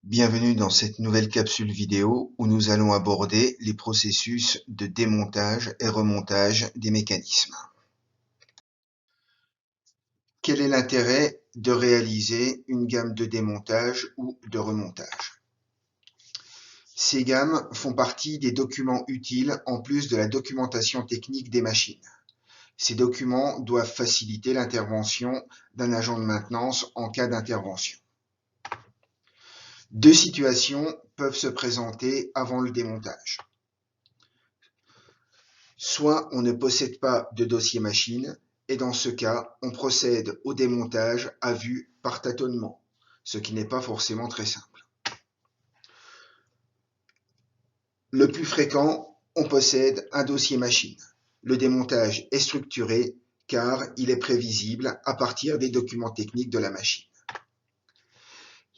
Bienvenue dans cette nouvelle capsule vidéo où nous allons aborder les processus de démontage et remontage des mécanismes. Quel est l'intérêt de réaliser une gamme de démontage ou de remontage? Ces gammes font partie des documents utiles en plus de la documentation technique des machines. Ces documents doivent faciliter l'intervention d'un agent de maintenance en cas d'intervention. Deux situations peuvent se présenter avant le démontage. Soit on ne possède pas de dossier machine, et dans ce cas, on procède au démontage à vue par tâtonnement, ce qui n'est pas forcément très simple. Le plus fréquent, on possède un dossier machine. Le démontage est structuré car il est prévisible à partir des documents techniques de la machine.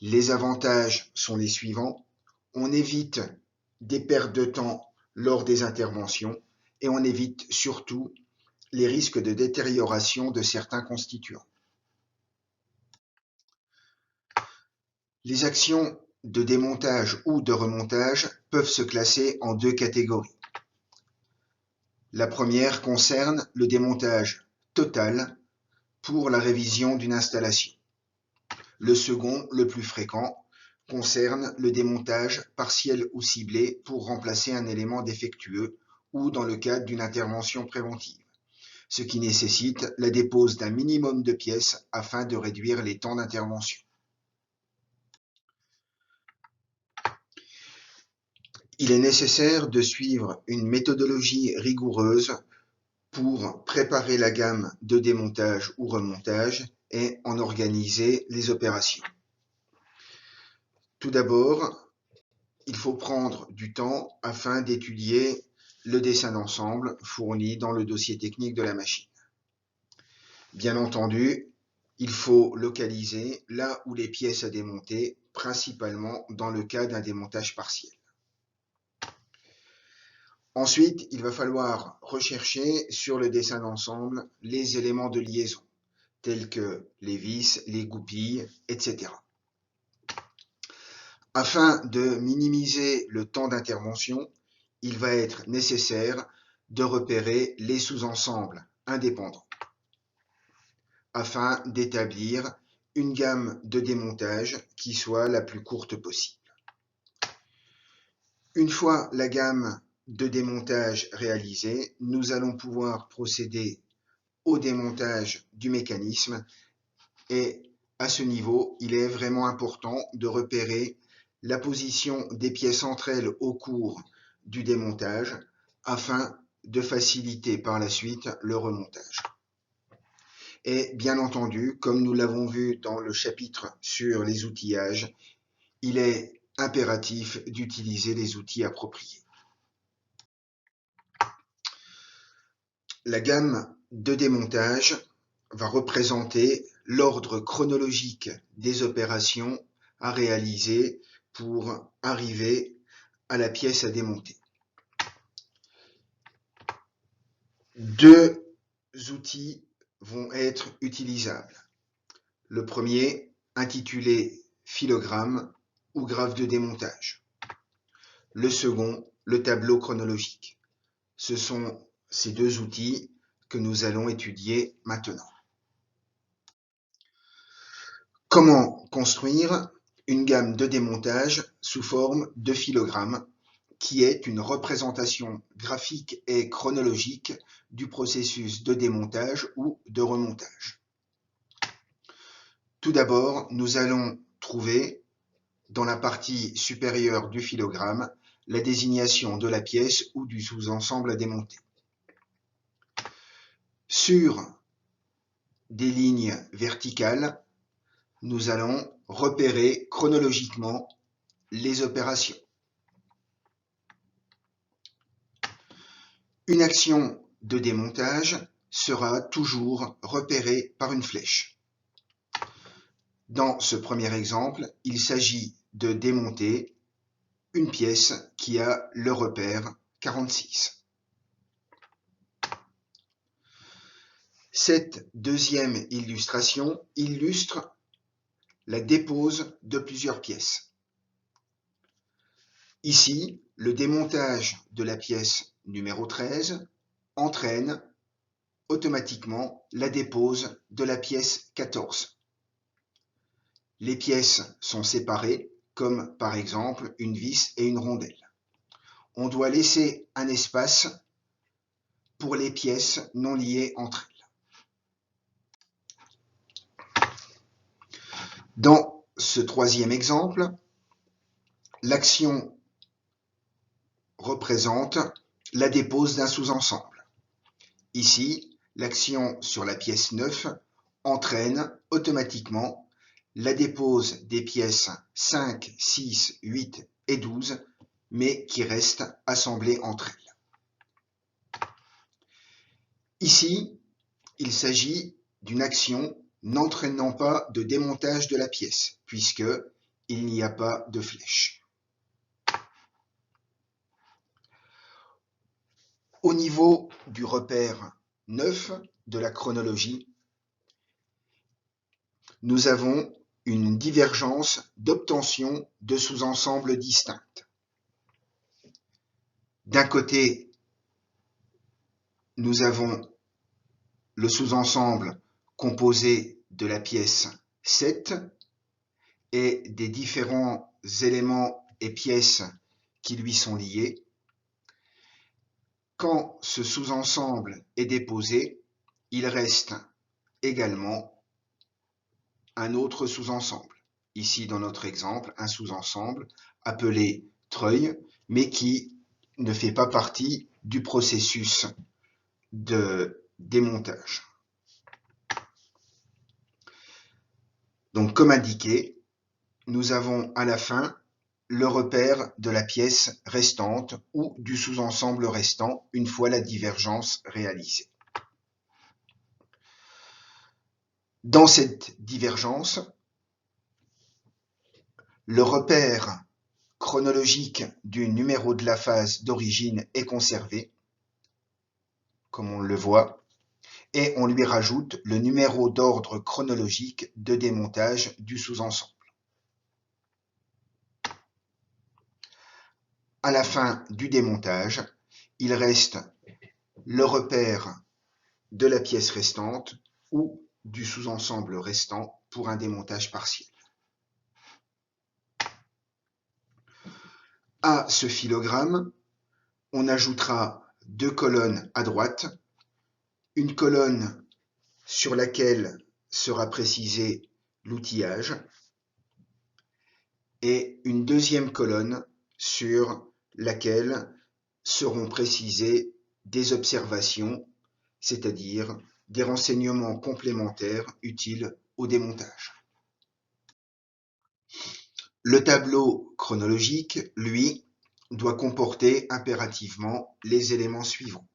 Les avantages sont les suivants. On évite des pertes de temps lors des interventions et on évite surtout les risques de détérioration de certains constituants. Les actions de démontage ou de remontage peuvent se classer en deux catégories. La première concerne le démontage total pour la révision d'une installation. Le second, le plus fréquent, concerne le démontage partiel ou ciblé pour remplacer un élément défectueux ou dans le cadre d'une intervention préventive, ce qui nécessite la dépose d'un minimum de pièces afin de réduire les temps d'intervention. Il est nécessaire de suivre une méthodologie rigoureuse pour préparer la gamme de démontage ou remontage et en organiser les opérations. Tout d'abord, il faut prendre du temps afin d'étudier le dessin d'ensemble fourni dans le dossier technique de la machine. Bien entendu, il faut localiser là où les pièces à démonter, principalement dans le cas d'un démontage partiel. Ensuite, il va falloir rechercher sur le dessin d'ensemble les éléments de liaison, tels que les vis, les goupilles, etc. Afin de minimiser le temps d'intervention, il va être nécessaire de repérer les sous-ensembles indépendants, afin d'établir une gamme de démontage qui soit la plus courte possible. Une fois la gamme de démontage réalisée, nous allons pouvoir procéder au démontage du mécanisme et à ce niveau, il est vraiment important de repérer la position des pièces entre elles au cours du démontage afin de faciliter par la suite le remontage. Et bien entendu, comme nous l'avons vu dans le chapitre sur les outillages, il est impératif d'utiliser les outils appropriés. La gamme de démontage va représenter l'ordre chronologique des opérations à réaliser pour arriver à la pièce à démonter. Deux outils vont être utilisables. Le premier, intitulé filogramme ou graphe de démontage. Le second, le tableau chronologique. Ce sont ces deux outils que nous allons étudier maintenant. Comment construire une gamme de démontage sous forme de filogramme, qui est une représentation graphique et chronologique du processus de démontage ou de remontage. Tout d'abord, nous allons trouver dans la partie supérieure du filogramme la désignation de la pièce ou du sous-ensemble à démonter. Sur des lignes verticales, nous allons repérer chronologiquement les opérations. Une action de démontage sera toujours repérée par une flèche. Dans ce premier exemple, il s'agit de démonter une pièce qui a le repère 46. Cette deuxième illustration illustre la dépose de plusieurs pièces. Ici, le démontage de la pièce numéro 13 entraîne automatiquement la dépose de la pièce 14. Les pièces sont séparées, comme par exemple une vis et une rondelle. On doit laisser un espace pour les pièces non liées entre elles. Dans ce troisième exemple, l'action représente la dépose d'un sous-ensemble. Ici, l'action sur la pièce 9 entraîne automatiquement la dépose des pièces 5, 6, 8 et 12, mais qui restent assemblées entre elles. Ici, il s'agit d'une action n'entraînant pas de démontage de la pièce, puisqu'il n'y a pas de flèche. Au niveau du repère 9 de la chronologie, nous avons une divergence d'obtention de sous-ensembles distincts. D'un côté, nous avons le sous-ensemble composé de la pièce 7 et des différents éléments et pièces qui lui sont liés. Quand ce sous-ensemble est déposé, il reste également un autre sous-ensemble. Ici, dans notre exemple, un sous-ensemble appelé treuil, mais qui ne fait pas partie du processus de démontage. Donc, comme indiqué, nous avons à la fin le repère de la pièce restante ou du sous-ensemble restant une fois la divergence réalisée. Dans cette divergence, le repère chronologique du numéro de la phase d'origine est conservé, comme on le voit, et on lui rajoute le numéro d'ordre chronologique de démontage du sous-ensemble. À la fin du démontage, il reste le repère de la pièce restante ou du sous-ensemble restant pour un démontage partiel. À ce phylogramme, on ajoutera deux colonnes à droite, une colonne sur laquelle sera précisé l'outillage et une deuxième colonne sur laquelle seront précisées des observations, c'est-à-dire des renseignements complémentaires utiles au démontage. Le tableau chronologique, lui, doit comporter impérativement les éléments suivants.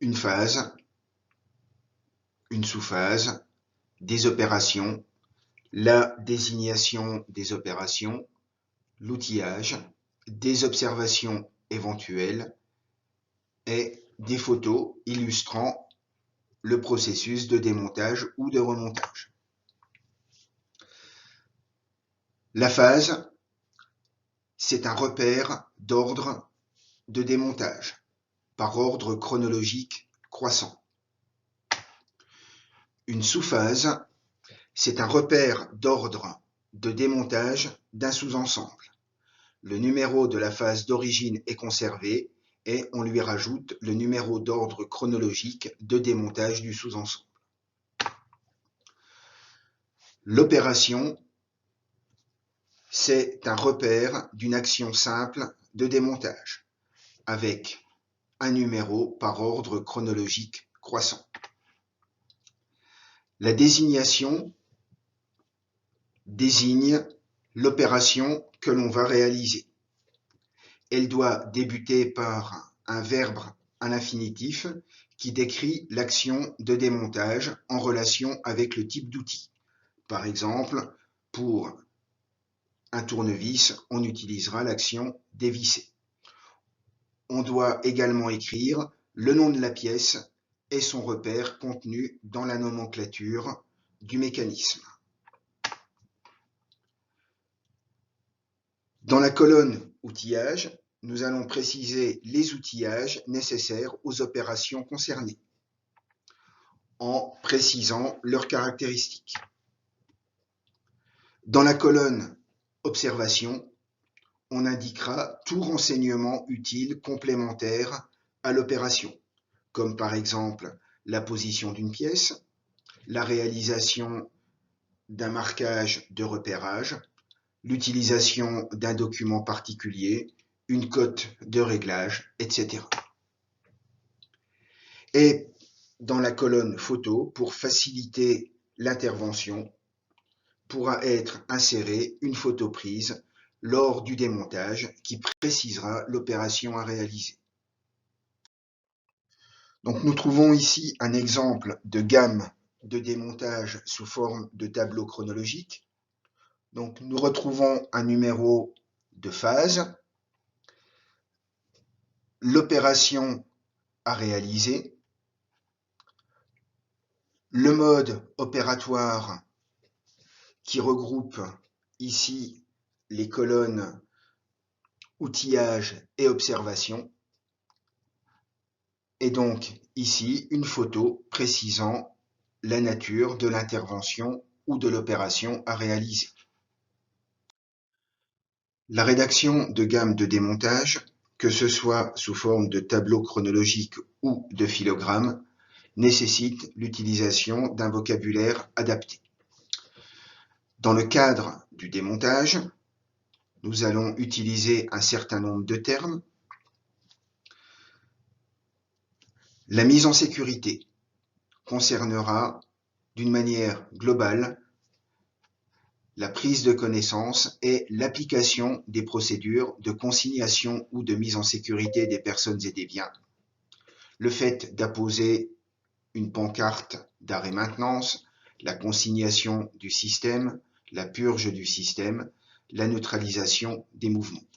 Une phase, une sous-phase, des opérations, la désignation des opérations, l'outillage, des observations éventuelles et des photos illustrant le processus de démontage ou de remontage. La phase, c'est un repère d'ordre de démontage par ordre chronologique croissant. Une sous-phase, c'est un repère d'ordre de démontage d'un sous-ensemble. Le numéro de la phase d'origine est conservé et on lui rajoute le numéro d'ordre chronologique de démontage du sous-ensemble. L'opération, c'est un repère d'une action simple de démontage avec un numéro par ordre chronologique croissant. La désignation désigne l'opération que l'on va réaliser. Elle doit débuter par un verbe à l'infinitif qui décrit l'action de démontage en relation avec le type d'outil. Par exemple, pour un tournevis, on utilisera l'action dévisser. On doit également écrire le nom de la pièce et son repère contenu dans la nomenclature du mécanisme. Dans la colonne outillage, nous allons préciser les outillages nécessaires aux opérations concernées en précisant leurs caractéristiques. Dans la colonne observation, on indiquera tout renseignement utile complémentaire à l'opération, comme par exemple la position d'une pièce, la réalisation d'un marquage de repérage, l'utilisation d'un document particulier, une cote de réglage, etc. Et dans la colonne photo, pour faciliter l'intervention, pourra être insérée une photo prise lors du démontage qui précisera l'opération à réaliser. Donc nous trouvons ici un exemple de gamme de démontage sous forme de tableau chronologique. Donc nous retrouvons un numéro de phase, l'opération à réaliser, le mode opératoire qui regroupe ici les colonnes outillage et observation, et donc ici une photo précisant la nature de l'intervention ou de l'opération à réaliser. La rédaction de gamme de démontage, que ce soit sous forme de tableau chronologique ou de filogramme, nécessite l'utilisation d'un vocabulaire adapté. Dans le cadre du démontage, nous allons utiliser un certain nombre de termes. La mise en sécurité concernera d'une manière globale la prise de connaissance et l'application des procédures de consignation ou de mise en sécurité des personnes et des biens, le fait d'apposer une pancarte d'arrêt-maintenance, la consignation du système, la purge du système, la neutralisation des mouvements.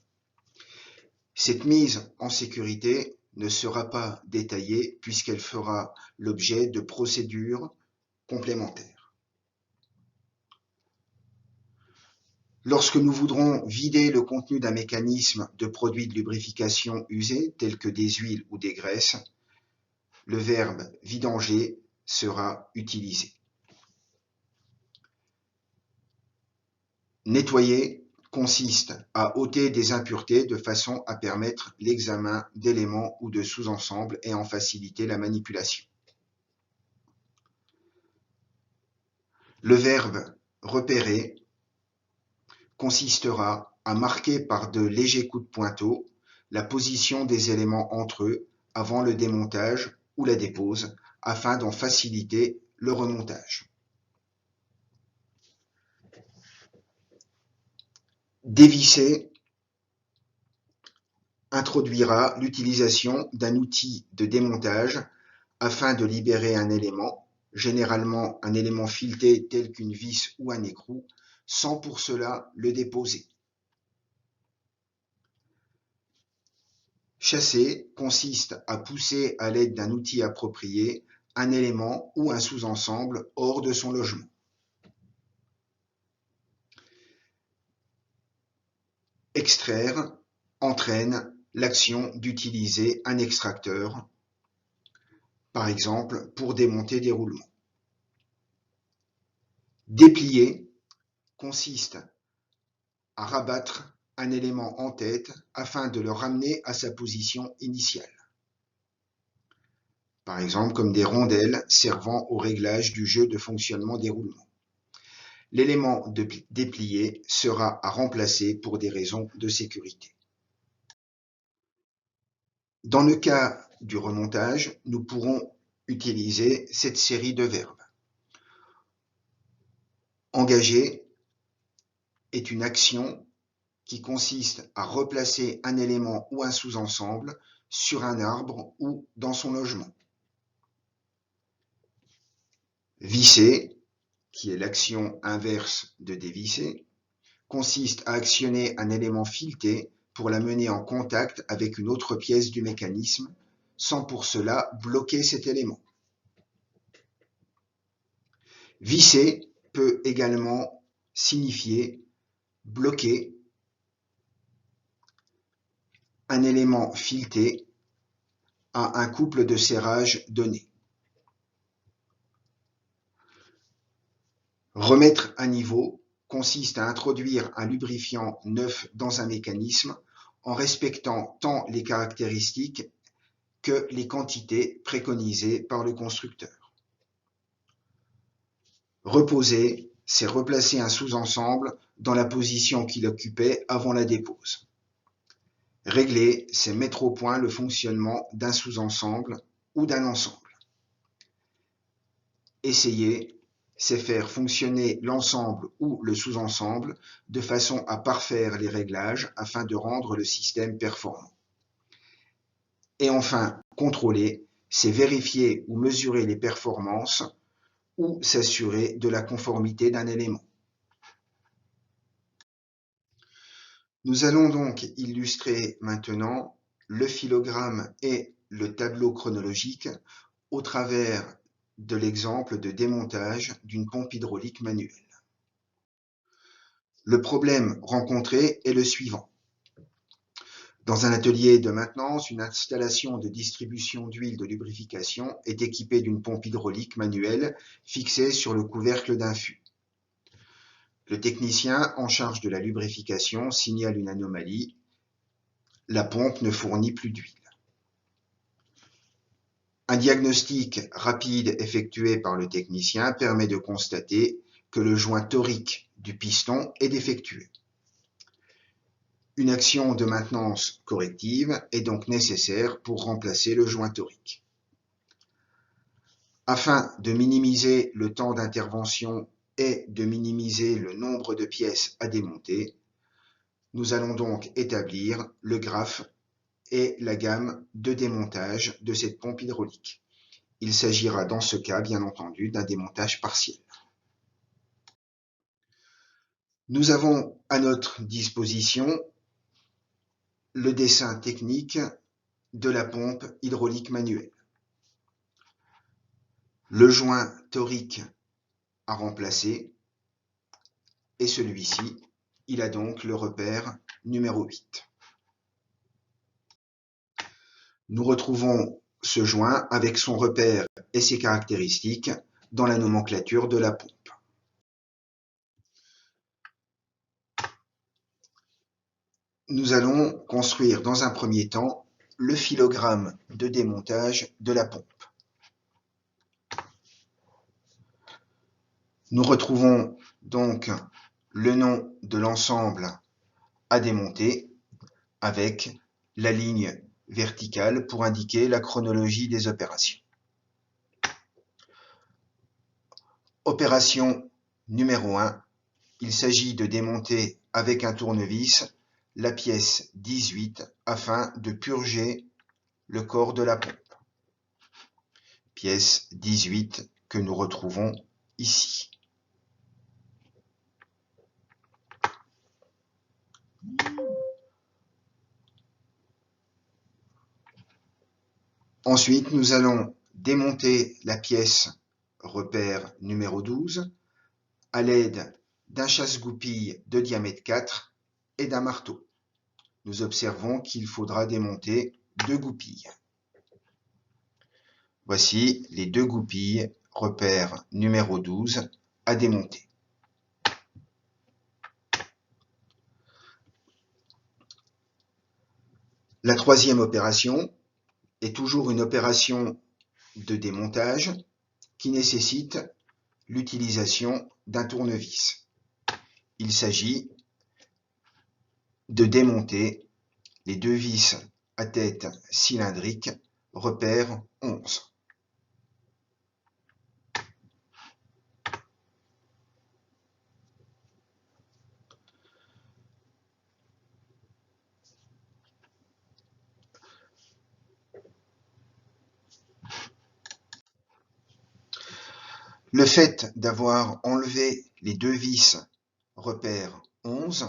Cette mise en sécurité ne sera pas détaillée puisqu'elle fera l'objet de procédures complémentaires. Lorsque nous voudrons vider le contenu d'un mécanisme de produits de lubrification usés, tels que des huiles ou des graisses, le verbe vidanger sera utilisé. Nettoyer consiste à ôter des impuretés de façon à permettre l'examen d'éléments ou de sous-ensembles et en faciliter la manipulation. Le verbe repérer consistera à marquer par de légers coups de pointeau la position des éléments entre eux avant le démontage ou la dépose afin d'en faciliter le remontage. Dévisser introduira l'utilisation d'un outil de démontage afin de libérer un élément, généralement un élément fileté tel qu'une vis ou un écrou, sans pour cela le déposer. Chasser consiste à pousser à l'aide d'un outil approprié un élément ou un sous-ensemble hors de son logement. Extraire entraîne l'action d'utiliser un extracteur, par exemple pour démonter des roulements. Déplier consiste à rabattre un élément en tête afin de le ramener à sa position initiale. Par exemple comme des rondelles servant au réglage du jeu de fonctionnement des roulements. L'élément déplié sera à remplacer pour des raisons de sécurité. Dans le cas du remontage, nous pourrons utiliser cette série de verbes. Engager est une action qui consiste à replacer un élément ou un sous-ensemble sur un arbre ou dans son logement. Visser, qui est l'action inverse de dévisser, consiste à actionner un élément fileté pour la mener en contact avec une autre pièce du mécanisme, sans pour cela bloquer cet élément. Visser peut également signifier bloquer un élément fileté à un couple de serrage donné. Remettre à niveau consiste à introduire un lubrifiant neuf dans un mécanisme en respectant tant les caractéristiques que les quantités préconisées par le constructeur. Reposer, c'est replacer un sous-ensemble dans la position qu'il occupait avant la dépose. Régler, c'est mettre au point le fonctionnement d'un sous-ensemble ou d'un ensemble. Essayer, c'est faire fonctionner l'ensemble ou le sous-ensemble de façon à parfaire les réglages afin de rendre le système performant. Et enfin, contrôler, c'est vérifier ou mesurer les performances ou s'assurer de la conformité d'un élément. Nous allons donc illustrer maintenant le filogramme et le tableau chronologique au travers de l'exemple de démontage d'une pompe hydraulique manuelle. Le problème rencontré est le suivant. Dans un atelier de maintenance, une installation de distribution d'huile de lubrification est équipée d'une pompe hydraulique manuelle fixée sur le couvercle d'un fût. Le technicien en charge de la lubrification signale une anomalie. La pompe ne fournit plus d'huile. Un diagnostic rapide effectué par le technicien permet de constater que le joint torique du piston est défectueux. Une action de maintenance corrective est donc nécessaire pour remplacer le joint torique. Afin de minimiser le temps d'intervention et de minimiser le nombre de pièces à démonter, nous allons donc établir le graphe et la gamme de démontage de cette pompe hydraulique. Il s'agira dans ce cas, bien entendu, d'un démontage partiel. Nous avons à notre disposition le dessin technique de la pompe hydraulique manuelle. Le joint torique à remplacer et celui-ci, il a donc le repère numéro 8. Nous retrouvons ce joint avec son repère et ses caractéristiques dans la nomenclature de la pompe. Nous allons construire dans un premier temps le filogramme de démontage de la pompe. Nous retrouvons donc le nom de l'ensemble à démonter avec la ligne verticale pour indiquer la chronologie des opérations. Opération numéro 1, il s'agit de démonter avec un tournevis la pièce 18 afin de purger le corps de la pompe. Pièce 18 que nous retrouvons ici. Ensuite, nous allons démonter la pièce repère numéro 12 à l'aide d'un chasse-goupille de diamètre 4 et d'un marteau. Nous observons qu'il faudra démonter 2 goupilles. Voici les 2 goupilles repère numéro 12 à démonter. La troisième opération est toujours une opération de démontage qui nécessite l'utilisation d'un tournevis. Il s'agit de démonter les 2 vis à tête cylindrique repère 11. Le fait d'avoir enlevé les 2 vis repère 11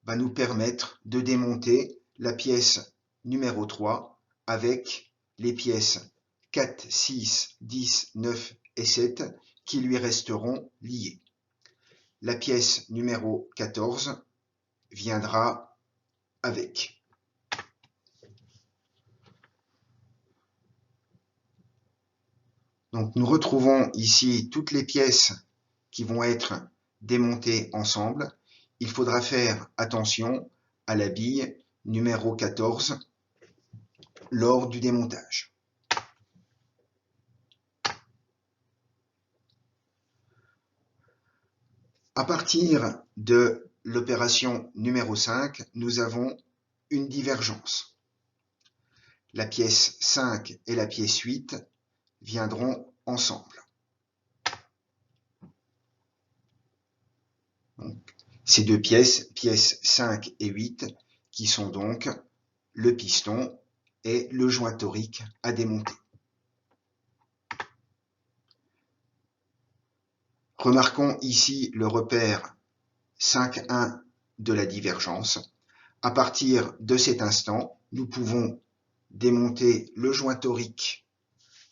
va nous permettre de démonter la pièce numéro 3 avec les pièces 4, 6, 10, 9 et 7 qui lui resteront liées. La pièce numéro 14 viendra avec. Donc nous retrouvons ici toutes les pièces qui vont être démontées ensemble. Il faudra faire attention à la bille numéro 14 lors du démontage. À partir de l'opération numéro 5, nous avons une divergence. La pièce 5 et la pièce 8 viendront ensemble. Donc, ces deux pièces, pièces 5 et 8, qui sont donc le piston et le joint torique à démonter. Remarquons ici le repère 5,1 de la divergence. À partir de cet instant, nous pouvons démonter le joint torique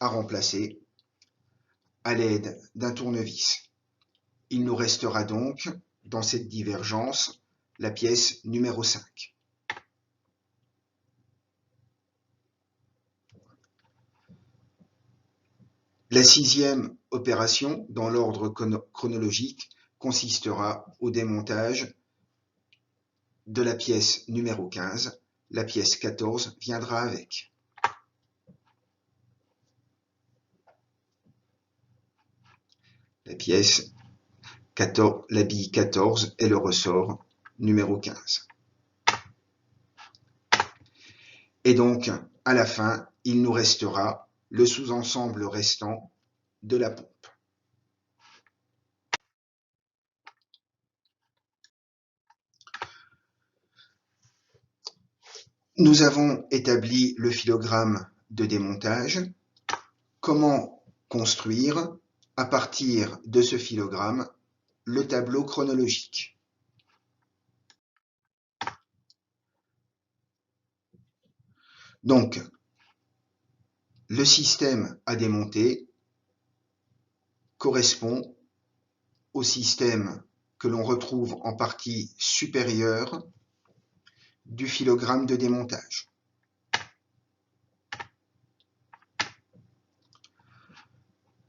à remplacer à l'aide d'un tournevis. Il nous restera donc, dans cette divergence, la pièce numéro 5. La sixième opération, dans l'ordre chronologique, consistera au démontage de la pièce numéro 15. La pièce 14 viendra avec. La pièce 14, la bille 14 et le ressort numéro 15. Et donc, à la fin, il nous restera le sous-ensemble restant de la pompe. Nous avons établi le filogramme de démontage. Comment construire, à partir de ce filogramme, le tableau chronologique? Donc, le système à démonter correspond au système que l'on retrouve en partie supérieure du filogramme de démontage.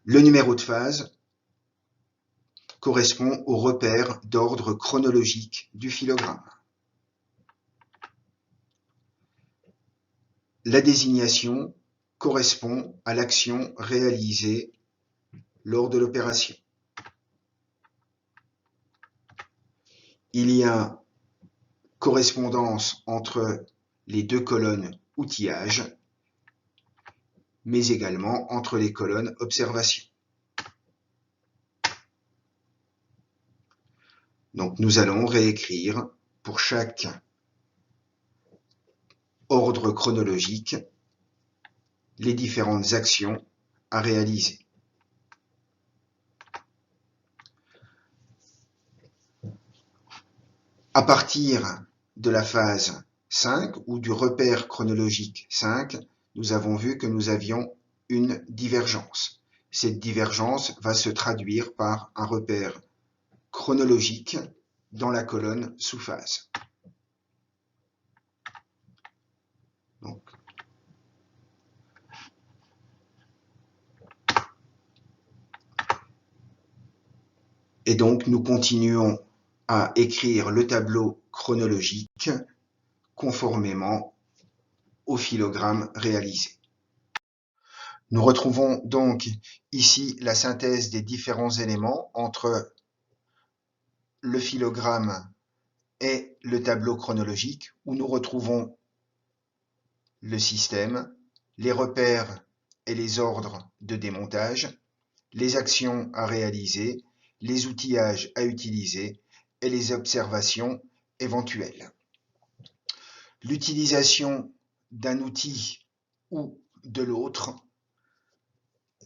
Le numéro de phase correspond au repère d'ordre chronologique du filogramme. La désignation correspond à l'action réalisée lors de l'opération. Il y a correspondance entre les deux colonnes outillage, mais également entre les colonnes observation. Donc nous allons réécrire pour chaque ordre chronologique les différentes actions à réaliser. À partir de la phase 5 ou du repère chronologique 5, nous avons vu que nous avions une divergence. Cette divergence va se traduire par un repère chronologique dans la colonne sous phase. Et donc, nous continuons à écrire le tableau chronologique conformément au filogramme réalisé. Nous retrouvons donc ici la synthèse des différents éléments entre le filogramme et le tableau chronologique, où nous retrouvons le système, les repères et les ordres de démontage, les actions à réaliser, les outillages à utiliser et les observations éventuelles. L'utilisation d'un outil ou de l'autre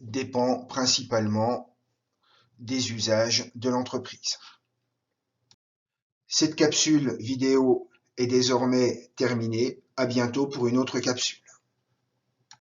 dépend principalement des usages de l'entreprise. Cette capsule vidéo est désormais terminée. À bientôt pour une autre capsule.